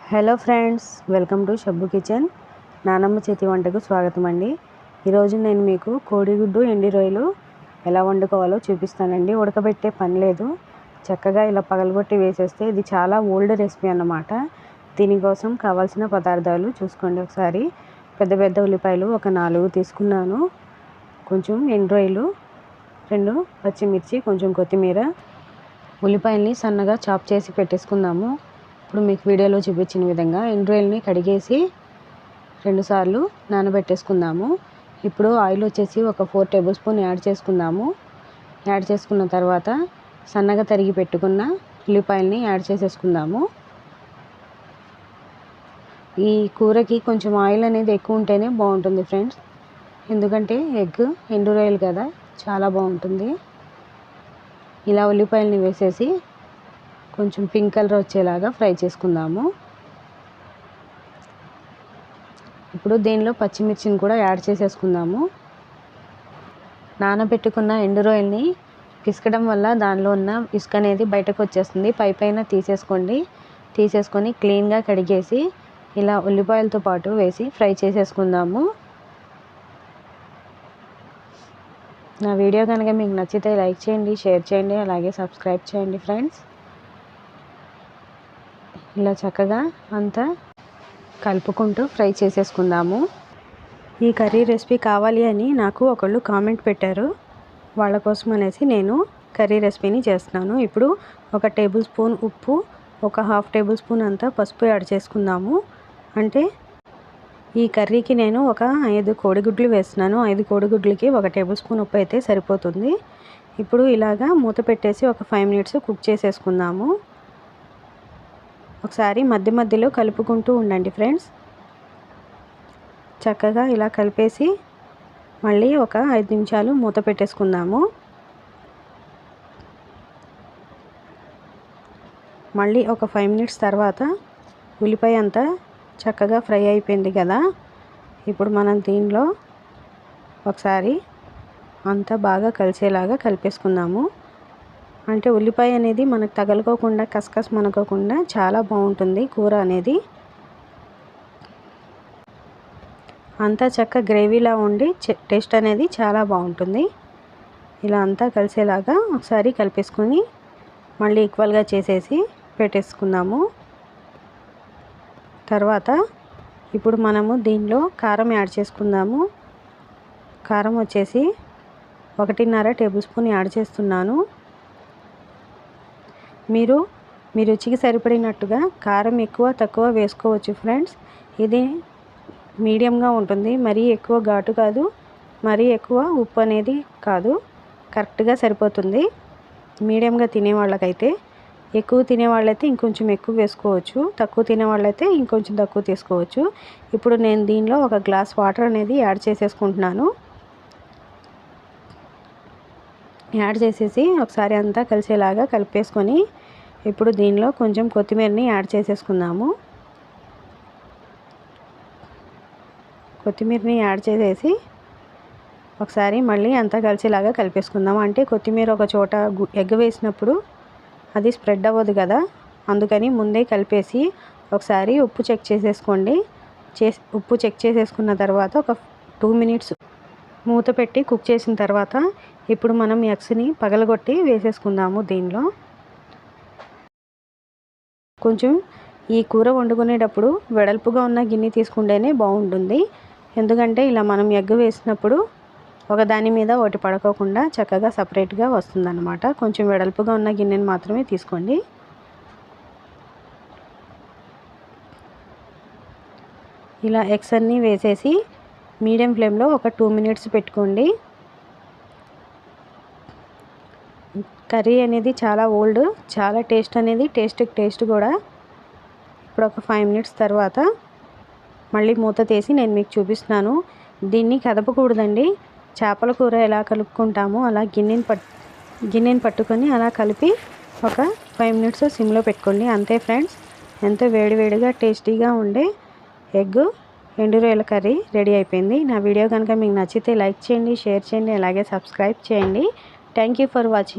Hello friends, welcome to Shabbu kitchen. నానమ్మ చేతి వంటకు స్వాగతం అండి. ఈరోజు నేను మీకు కోడిగుడ్డు ఎండి రొయ్యలు ఎలా వండుకోవాలో చూపిస్తానండి. ఉడకబెట్టే పని లేదు, చక్కగా ఇలా పగలగొట్టి వేసేస్తే ఇది చాలా ఓల్డ్ రెసిపీ అన్నమాట. దీనికోసం కావాల్సిన పదార్థాలు చూసుకోండి ఒకసారి. పెద్ద పెద్ద ఉల్లిపాయలు ఒక 4 తీసుకున్నాను, కొంచెం ఎండు రొయ్యలు, 2 పచ్చిమిర్చి, కొంచెం కొత్తిమీర. ఉల్లిపాయల్ని సన్నగా చాప్ చేసి పెట్టేసుకుందాము. ఇప్పుడు మీకు వీడియోలో చూపించిన విధంగా ఎండు రొయ్యల్ని కడిగేసి 2 సార్లు నానబెట్టేసుకుందాము. ఇప్పుడు ఆయిల్ వచ్చేసి ఒక 4 టేబుల్ స్పూన్ యాడ్ చేసుకుందాము. యాడ్ చేసుకున్న తర్వాత సన్నగా తరిగి పెట్టుకున్న ఉల్లిపాయల్ని యాడ్ చేసేసుకుందాము. ఈ కూరకి కొంచెం ఆయిల్ అనేది ఎక్కువ ఉంటేనే బాగుంటుంది ఫ్రెండ్స్, ఎందుకంటే ఎండు రొయ్యలు కదా, చాలా బాగుంటుంది. ఇలా ఉల్లిపాయల్ని వేసేసి కొంచెం పింక్ కలర్ వచ్చేలాగా ఫ్రై చేసుకుందాము. ఇప్పుడు దీనిలో పచ్చిమిర్చిని కూడా యాడ్ చేసేసుకుందాము. నానబెట్టుకున్న ఎండు రొయ్యల్ని పిసకడం వల్ల దానిలో ఉన్న ఇసుక అనేది బయటకు వచ్చేస్తుంది. పైన తీసేసుకొని క్లీన్గా కడిగేసి ఇలా ఉల్లిపాయలతో పాటు వేసి ఫ్రై చేసేసుకుందాము. నా వీడియో కనుక మీకు నచ్చితే లైక్ చేయండి, షేర్ చేయండి, అలాగే సబ్స్క్రైబ్ చేయండి ఫ్రెండ్స్. ఇలా చక్కగా అంతా కలుపుకుంటూ ఫ్రై చేసేసుకుందాము. ఈ కర్రీ రెసిపీ కావాలి అని నాకు ఒకళ్ళు కామెంట్ పెట్టారు, వాళ్ళ కోసం అనేసి నేను కర్రీ రెసిపీని చేస్తున్నాను. ఇప్పుడు 1 టేబుల్ స్పూన్ ఉప్పు, ఒక 1/2 టేబుల్ స్పూన్ అంతా పసుపు యాడ్ చేసుకుందాము. అంటే ఈ కర్రీకి నేను ఒక 5 కోడిగుడ్లు వేస్తున్నాను. 5 కోడిగుడ్లకి 1 టేబుల్ స్పూన్ ఉప్పు అయితే సరిపోతుంది. ఇప్పుడు ఇలాగా మూత పెట్టేసి ఒక 5 మినిట్స్ కుక్ చేసేసుకుందాము. ఒకసారి మధ్య మధ్యలో కలుపుకుంటూ ఉండండి ఫ్రెండ్స్. చక్కగా ఇలా కలిపేసి మళ్ళీ ఒక 5 నిమిషాలు మూత పెట్టేసుకుందాము. మళ్ళీ ఒక 5 మినిట్స్ తర్వాత ఉల్లిపాయ అంతా చక్కగా ఫ్రై అయిపోయింది కదా. ఇప్పుడు మనం దీనిలో ఒకసారి అంతా బాగా కలిసేలాగా కలిపేసుకుందాము. అంటే ఉల్లిపాయ అనేది మనకు తగలుకోకుండా, కసకస మనకోకుండా చాలా బాగుంటుంది కూర అనేది. అంతా చక్క గ్రేవీలా ఉండి టేస్ట్ అనేది చాలా బాగుంటుంది. ఇలా అంతా కలిసేలాగా ఒకసారి కలిపేసుకొని మళ్ళీ ఈక్వల్గా చేసేసి పెట్టేసుకుందాము. తర్వాత ఇప్పుడు మనము దీనిలో కారం యాడ్ చేసుకుందాము. కారం వచ్చేసి 1.5 టేబుల్ స్పూన్ యాడ్ చేస్తున్నాను. మీరు మీ రుచికి సరిపడినట్టుగా కారం ఎక్కువ తక్కువ వేసుకోవచ్చు ఫ్రెండ్స్. ఇది మీడియంగా ఉంటుంది, మరీ ఎక్కువ ఘాటు కాదు, మరీ ఎక్కువ ఉప్పు అనేది కాదు, కరెక్ట్గా సరిపోతుంది. మీడియంగా తినేవాళ్ళకైతే, ఎక్కువ తినేవాళ్ళైతే ఇంకొంచెం ఎక్కువ వేసుకోవచ్చు, తక్కువ తినేవాళ్ళైతే ఇంకొంచెం తక్కువ తీసుకోవచ్చు. ఇప్పుడు నేను దీనిలో 1 గ్లాస్ వాటర్ అనేది యాడ్ చేసేసుకుంటున్నాను. యాడ్ చేసేసి ఒకసారి అంతా కలిసేలాగా కలిపేసుకొని ఇప్పుడు దీనిలో కొంచెం కొత్తిమీరని యాడ్ చేసేసుకుందాము. కొత్తిమీరని యాడ్ చేసేసి ఒకసారి మళ్ళీ అంతా కలిసేలాగా కలిపేసుకుందాము. అంటే కొత్తిమీర ఒక చోట ఎగ్ వేసినప్పుడు అది స్ప్రెడ్ అవ్వదు కదా, అందుకని ముందే కలిపేసి ఒకసారి ఉప్పు చెక్ చేసేసుకోండి. ఉప్పు చెక్ చేసేసుకున్న తర్వాత ఒక 2 మినిట్స్ మూత పెట్టి కుక్ చేసిన తర్వాత ఇప్పుడు మనం ఎగ్స్ని పగలగొట్టి వేసేసుకుందాము. దీనిలో కొంచెం ఈ కూర వండుకునేటప్పుడు వెడల్పుగా ఉన్న గిన్నె తీసుకుంటేనే బాగుంటుంది, ఎందుకంటే ఇలా మనం ఎగ్ వేసినప్పుడు ఒక దాని మీద ఒకటి పడుకోకుండా చక్కగా సపరేట్గా వస్తుందన్నమాట. కొంచెం వెడల్పుగా ఉన్న గిన్నెని మాత్రమే తీసుకోండి. ఇలా ఎగ్స్ అన్నీ వేసేసి మీడియం ఫ్లేమ్లో ఒక 2 మినిట్స్ పెట్టుకోండి. కర్రీ అనేది చాలా ఓల్డ్, చాలా టేస్ట్ అనేది టేస్ట్ కూడా. ఇప్పుడు ఒక 5 మినిట్స్ తర్వాత మళ్ళీ మూత తీసి నేను మీకు చూపిస్తున్నాను. దీన్ని కదపకూడదండి. చేపల కూర ఎలా కలుపుకుంటామో అలా గిన్నెని పట్టుకొని అలా కలిపి ఒక 5 మినిట్స్ సిమ్లో పెట్టుకోండి. అంతే ఫ్రెండ్స్, ఎంతో వేడివేడిగా టేస్టీగా ఉండే ఎండు రొయ్యల కర్రీ రెడీ అయిపోయింది. నా వీడియో కనుక మీకు నచ్చితే లైక్ చేయండి, షేర్ చేయండి, అలాగే సబ్స్క్రైబ్ చేయండి. Thank you for watching.